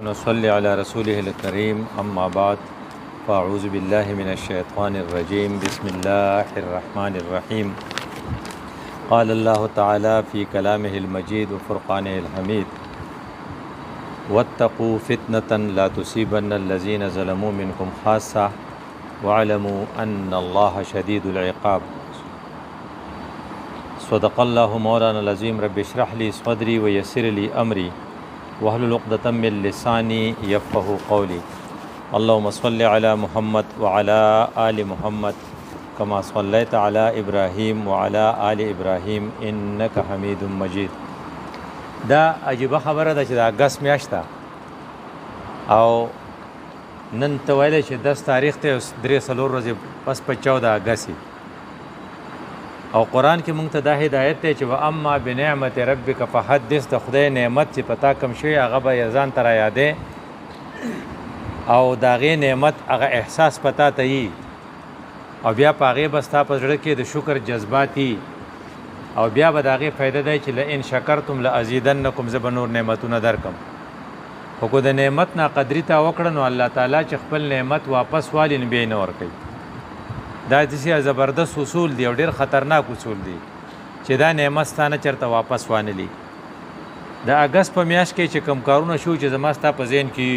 نصلي على رسوله الكريم أما بعد فأعوذ بالله من الشيطان الرجيم بسم الله الرحمن الرحيم قال الله تعالى في كلامه المجيد وفرقانه الحميد واتقوا فتنة لا تصيبن الذين ظلموا منكم خاصة واعلموا أن الله شديد العقاب صدق الله مولانا العظيم رب اشرح لي صدري ويسر لي أمري واحلل عقدة من لساني يفقهوا قولي اللهم صل على محمد وعلى آل محمد كما صليت على إبراهيم وعلى آل إبراهيم إنك حميد مجيد. دا عجیبه خبره ده چې د اګست میاشت ده او نن ته ویلی چې 10 تاریخ ته 3 ورځې پس په 14 اګست او قرآن کې مونږ ته دا هدایت دی چې واما بنعمت ربک فحدث، د خدای نعمت چې پتا کم شوی هغه به ځان ته رایادې او د هغې نعمت هغه احساس پتا ته یي او بیا په هغې به ستا په زړه کې د شکر جذباتي او بیا به د هغې فایده دی چې لئن شکرتم لازیدنکم زه به نور نعمتونه درکم. خو که د نعمت ناقدري تا وکړه نو الله تعالی چې خپل نعمت واپس والي نو بیا یې نه ورکوي. دا داسې زبردست اصول دی او ډېر خطرناک اصول دی چې دا نعمت ستا نه چېرته واپس وانهلي. د اګست په میاشت کې چې کوم کارونه شو چې زما ستا په ذهن کې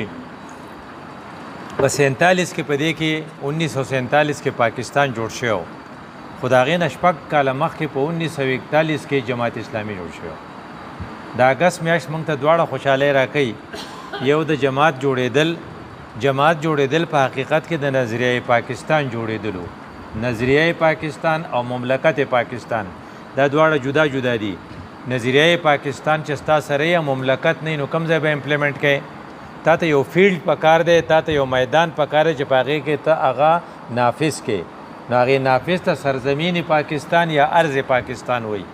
په 47 کې په دې کې 1947 کې پاکستان جوړ شوی و، خو د هغې نه 6 کاله مخکې په 1941 کې جماعت اسلامي جوړ شوی. د اګست میاشت موږ ته دواړه خوشحالۍ راکوي. یو د جماعت جوړېدل په حقیقت کې د نظریه پاکستان جوړېدلو. نظریه پاکستان او مملکت پاکستان دا دواړه جدا جدا دي. نظریه پاکستان چې ستا سره یا مملکت نه نو کوم ځای به امپلیمنٹ کړي؟ تا ته یو فیلډ پکار دی، تا ته یو میدان پکار دی چې په هغې کې ته هغه نافذ کړي. نو هغې نافذ ته سرزمین پاکستان یا ارض پاکستان وایي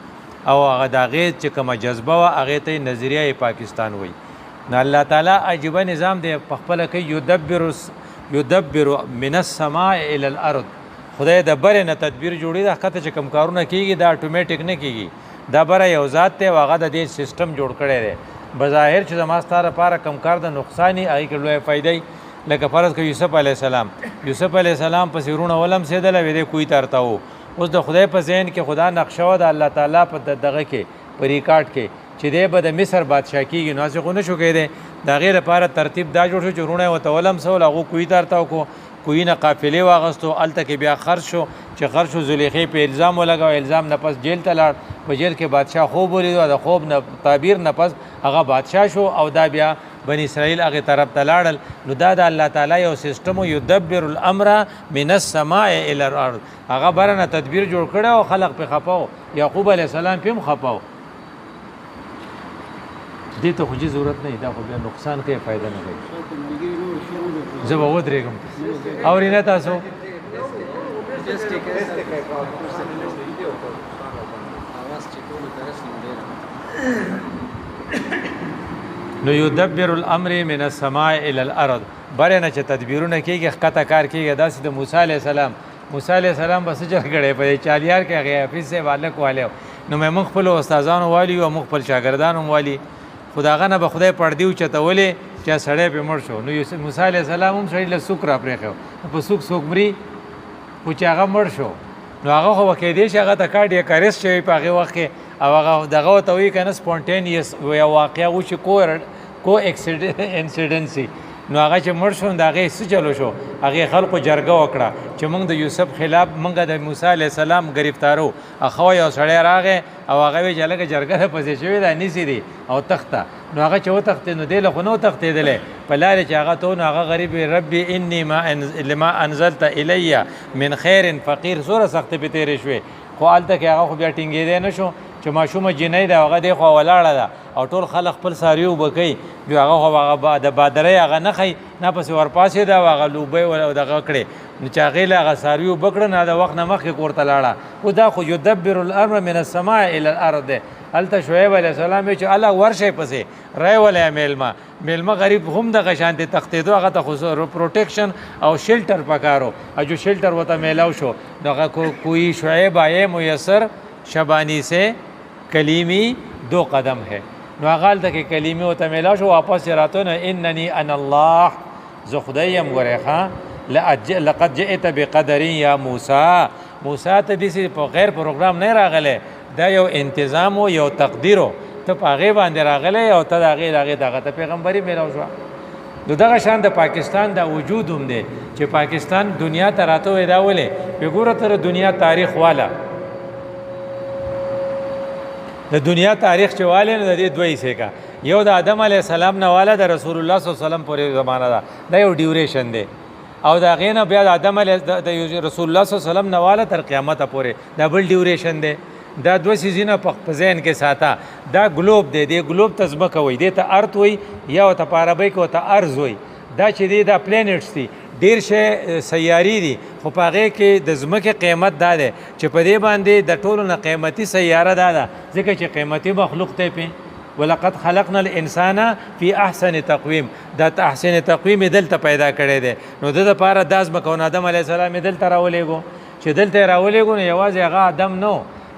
او هغه د هغې چې کومه جذبه وه هغې ته نظریه پاکستان وایي. نو الله تعالی عجیبه نظام دی په خپله کوي. یدبر من السماء الی الارض، خدای د برې نه تدبیر جوړي د ښکته چې کوم کارونه کېږي دا اتومیټک نه کېږي. دا بره یو ذات دی او هغه د دې سیسټم جوړ کړی دی. بظاهر چې زما ستا لپاره کم کار د نقصان یي هغې کې لویه فایده یي. لکه فرض کړه یوسف علیه السلام پسې وروڼه ولمسېدله ویې دی کوی ته ارته و. اوس د خدای په ذهن کې خدا نقشه وه د الله تعالی په دغه کې په ریکارډ کې چې دی به د مصر بادشاه کېږي. نو هسې خو نه شو کېدی. د هغې لپاره ترتیب دا جوړ شو چې وروڼه یې ورته ولمسول، هغو کوی ته ارته وکړو، کوی نه قافلې واغستو، هلته کې بیا خرڅ شو. چې خرڅ شو زلیخې په الزام ولګاو، الزام نه پس جیل ته لاړ. په جیل کې بادشاه خوب ولیدو، د خوب نه تعبیر نه پس هغه بادشاه شو او دا بیا بني اسرائیل هغې طرف ته لاړل. نو دا د الله تعالی یو سیسټم یدبر الامر من السماء الی الارض. هغه بره نه تدبیر جوړ کړی او خلق پې خفه و. یعقوب علیه السلام پې هم خفه و. دې ته خو جې ضرورت نه وي، دا خو بیا نقصان کوي، فایده نه کوي. زه به ودرېږم. اورې نه تاسو نو یدبر الامر من السماء الی الارض، بره نه چې تدبیرونه کېږي ښکته کار کېږي. داسې د موسی علیه السلام به څه چل کړی په دې چالیار کې هغې حافظ صاحب هلک والی نو موږ خپلو استادانو والي او موږ خپل شاګردانو هم والي. خو د هغه نه به خدای پردي اوچتولې چې سړی پې مړ شو. نو موسی علیه السلام هم سړي له سوک را پرېښی و. په سوک مري خو چې هغه مړ شو نو هغه خو به کیدی شي هغه ته کارډیک اریسټ شوی په هغې وخت کې او هغه دغه ورته وایي که نه سپونټینیس یو واقعه وشي کو انسیډنسي. نو هغه چې مړ شو د هغې څه چلو شو؟ هغې خلکو جرګه وکړه چې موږ د یوسف خلاف موږ د موسی علیه السلام ګرفتارو. اخوا یو سړی راغی او هغه وایي چې هلکه جرګه ده پسې شوې ده نیسي دي او تخته. نو هغه چې وتښتېد نو دی له خو نه وتښتېدلی په لارې چې هغه ته نو هغه غریب ربي انی لما انزلت الی من خیر فقیر. څومره سختې پې تېرې شوې خو هلته کې هغه خو بیا ټینګېدی نه شو چې ماشومه جنۍ ده هغه دی خوا ولاړه ده او ټول خلک خپل څاروي اوبه کوي. بیا هغه خو هغه د بادرۍ هغه نه ښایي نه پسې ورپاسېده او هغه لوبۍ دغه کړې نو چې هغې له هغه څاروي اوبه کړه نو د وخت نه مخکې کور ته لاړه. خو دا خو یدبر الامر من السماء الی الارض دی. هلته شعیب علیه السلام وایي چې الله ورشئ پسې رایولی میلمه غریب هم دغه شانتې تښتېدو هغه ته خو پروټیکشن او شیلټر پکارو او جو شیلټر ورته میلاو شو. دغه کوئی شعیب آئے میسر شبانی سے کلیمی 2 قدم ہے. نو هغه ته کې کلمې او ته میلاو شو واپس راته نه انني انا الله زه خدایم ګورې ښا لقد جئت بقدر یا موسی موسی ته دې په غیر پروګرام نه راغله دا یو انتظام او یو تقدیر ته په هغه باندې راغله او ته هغه دغه ته پیغمبري میلاو شو نو دغه شان د پاکستان د وجود هم دی چې پاکستان دنیا ته راته وې دا ولې وګوره تر دنیا تاریخ والا د دنیا تاریخ چې والے نه د دوی څخه کا یو د آدم علی السلام نه والا د رسول الله صلی الله علیه وسلم پورې زمانہ دا دا یو ډیوریشن دی او دا غینه بیا د آدم علی رسول الله صلی الله علیه وسلم نه والا تر قیامت پورې دا بل ډیوریشن دی دا دوه سيزونه په ذهن کې ساته دا ګلوب دی دی ګلوب تزمکه وي دی ته ارت وي یا ته پارابای کو ته ارز وي دا چې دی دا پلانټس دي ډیر شی سیاري دي خو په هغه کې د زمکه قیمت دا ده چې په دې باندې د ټولو نه قیمتي سیاره ده ځکه چې قیمتي مخلوق ته پی ولقد خلقنا الانسان فی احسن تقویم دا احسن تقویم دلته پیدا کړی دی نو د لپاره داس مکو آدم علی السلام دلته راولېګو چې دلته راولېګو نو یوازې هغه آدم نو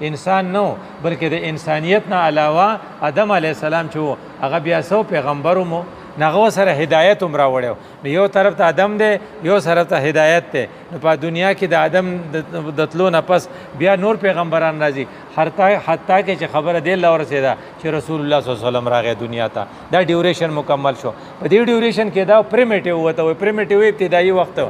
انسان نو بلکې د انسانیت نه علاوه آدم علی السلام چې هغه بیا سو پیغمبرو مو نغه سره هدایت هم راوړیو یو طرف ته آدم دی یو طرف ته هدایت دی نو په دنیا کې د آدم د تلو نه پس بیا نور پیغمبران راځي حتی کې چې خبره دی الله ورسېده چې رسول الله صلی الله علیه وسلم راغی دنیا ته دا ډیوریشن مکمل شو په دې ډیوریشن کې دا پریمیټیو وته وي پریمیټیو ابتدایي وخت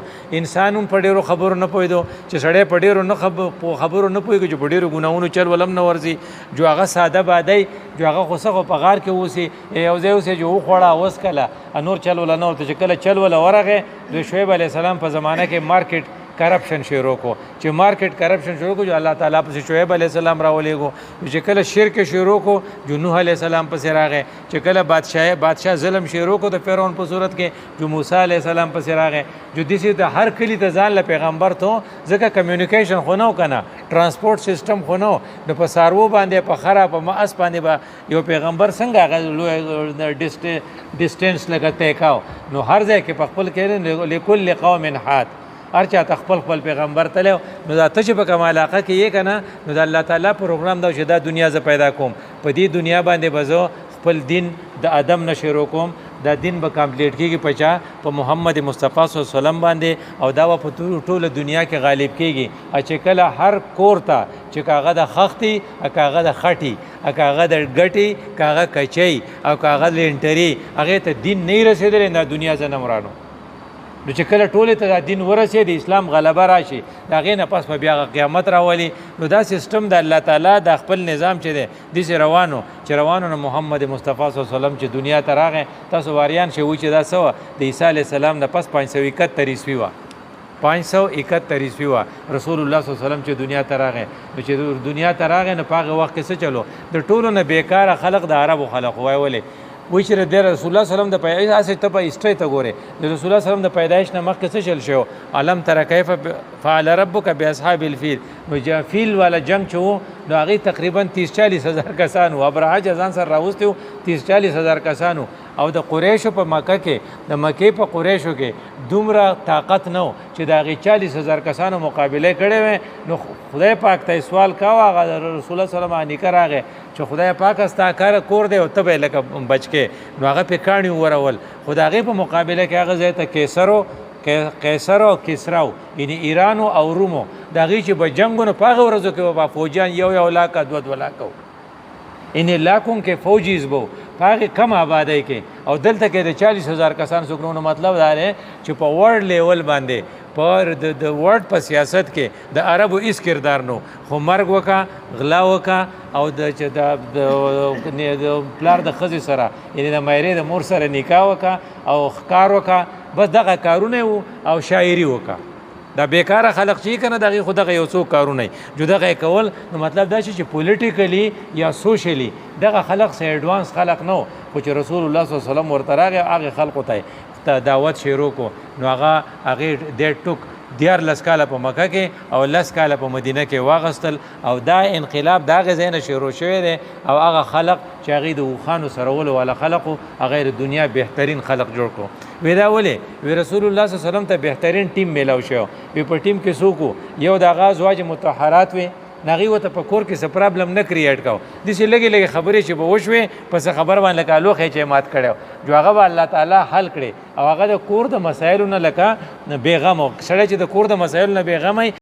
انسان هم په ډیرو خبرو نه پوهیدو چې سړی په ډیرو نه خبرو نه پوهیږي چې په ډیرو ګناونو چل ولم نه ورځي جو هغه ساده بادای جو هغه خو په غار کې اوسي یو ځای اوسي جو خوړه اوس کله انور چل ولا نور ته کله چل ولا ورغه د شعیب علی السلام په زمانه کې مارکیټ کرپشن شروع کو چې مارکیټ کرپشن شروع کو جو الله تعالی په شعیب علی السلام راولېګو چې کله شرک شروع کو جو نوح علی السلام په راغې چې کله بادشاہ ظلم شروع کو د فرعون په صورت کې جو موسی علی السلام په راغې جو دسی د هر کلی ته ځان له پیغمبر ته ځکه کمیونیکیشن خو نو کنه ترانسپورت سیستم خو نو د پسارو باندې په خراب ماس باندې با یو پیغمبر څنګه غو ډیسټنس لګته کاو نو هر ځای کې په خپل کې لکل قوم حات ارچا خپل پیغمبر تلو نو دا ته چې په کوم علاقه کې یې کنه نو د الله تعالی پروګرام دا چې دا دنیا ز پیدا کوم په دې دنیا باندې بزو خپل دین د ادم نشرو کوم دا دین به کمپلیټ کیږي پچا په محمد مصطفی صلی الله علیه وسلم باندې او دا په ټوله دنیا کې غالب کیږي چې کله هر کور ته چې کاغه د خختي کاغه د خټي کاغه د ګټي کاغه کچي او کاغه لینټري هغه ته دین نه رسیدل نه دنیا ز نمرانو نو چې کله ټوله ته دین ورسې د اسلام غلبه راشي دا غي نه پس په بیا قیامت راولي نو دا سیستم د الله تعالی د خپل نظام چې دی د روانو نو محمد مصطفی صلی الله علیه وسلم چې دنیا ته راغی تاسو واریان شوی چې دا سو د عیسی علی السلام د پس 571 عیسوی و 571 عیسوی و رسول الله صلی الله علیه وسلم چې دنیا ته راغی نو چې دنیا ته راغی نه پاغه وخت کې څه چلو د ټولو نه بیکاره خلق د عربو خلق وایولې وی چې د رسول الله صلی الله علیه وسلم د پیدایش ته په هیستوري ته ګوره د رسول الله صلی الله علیه وسلم د پیدایش نه مخکې څه چل شو علم تر کیف فعل ربک باصحاب الفیل نو فیل والا جنگ چو نو هغه تقریبا 30-40 هزار کسان او ابراهیم ځان سره راوستو 30-40 هزار کسانو او د قریش په مکه کې د مکه په قریشو کې دومره طاقت نو چې د هغه 40 هزار کسانو مقابله کړي نو خدای پاک ته سوال کاوه هغه رسول الله صلی الله علیه وسلم نکراغه چې خدای پاک استا کار کور دی او ته به لکه بچکه نو هغه په کاڼي ورول خدای په مقابله کې هغه ځای ته قیصر او کسراو یعنی ایران او رومو دغه چې په جنگونو پاغه ورځو کې په فوجان یو لاک دو لاک ان لاکون کې فوجي زبو پاغه کم آبادی کې او دلته کې د 40,000 کسان سګرونو مطلب دا دی چې په ورلد لیول باندې پر د ورلد په سیاست کې د عربو اس کردار نو خو مرګ وکا غلا وکا او د پلار د خزي سره یعنی د مېری د مور سره نکاح وکا او ښکار وکا بس دغه کارونه او شاعري وکا دا بیکاره خلق چې کنه دغه خدغه یو څو کارونه جوړه کول نو مطلب دا چې پولیټیکلی یا سوشلی دغه خلق سه ایڈوانس خلق نو خو چې رسول الله صلی الله علیه وسلم ورته راغی هغه خلقو ته دعوت شروع کو نو هغه ډېر ټوک 14 کاله په مکه کې او 10 کاله په مدینه کې واغستل او دا انقلاب دا غزینه شروع شوی دی او هغه خلق چې هغه د وخانو سره ول ولا خلقو هغه دنیا بهترین خلق جوړ کو ودا ولې وی رسول الله صلی الله علیه وسلم ته بهترین ټیم میلاو شو په ټیم کې څوک یو د غاز واج متطهرات وي ناغي وته په کور کې څه پرابلم نه کریټ کاو دسې لګي لګي خبرې چې به وشوي پس خبر باندې کالو خې چې مات کړو جو هغه به الله تعالی حل کړي او هغه د کور د مسایلو نه لکه بیغم سړی چې د کور د مسایلو نه بیغم